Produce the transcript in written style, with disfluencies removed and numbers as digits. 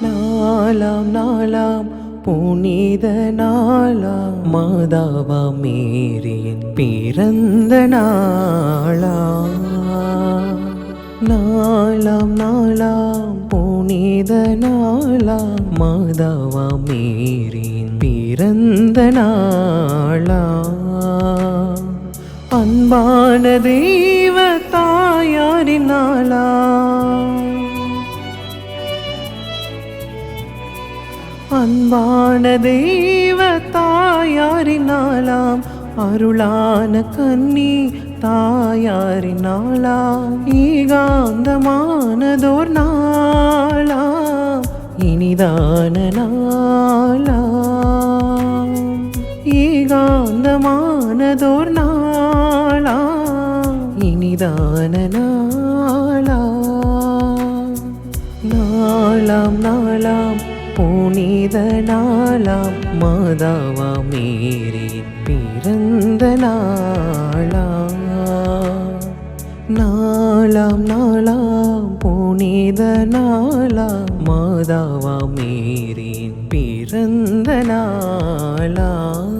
நாளாம் நாளாம் புனித நாளாம் மாதாவா மேரியின் பிறந்த நாளாம். நாளாம் நாளாம் புனித நாளாம் மாதாவா மேரியின் பிறந்த நாளாம். அன்பான தெய்வ தாயாரின் நாளாம். அன்பான தெய்வ தாயாரின் நாளாம். அருளான கன்னி தாயாரின் நாளாம். ஏகாந்தமானதோர் நாளாம். இனிதான நாளாம். ஏகாந்தமானதோர் நாளாம். இனிதான நாளாம். நாளாம் நாளாம் புனித நாளாம் மாதாவா மேரியின் பிறந்த நாளாம். நாளாம் நாளாம் புனித நாளாம் மாதாவா மேரியின் பிறந்த நாளாம்.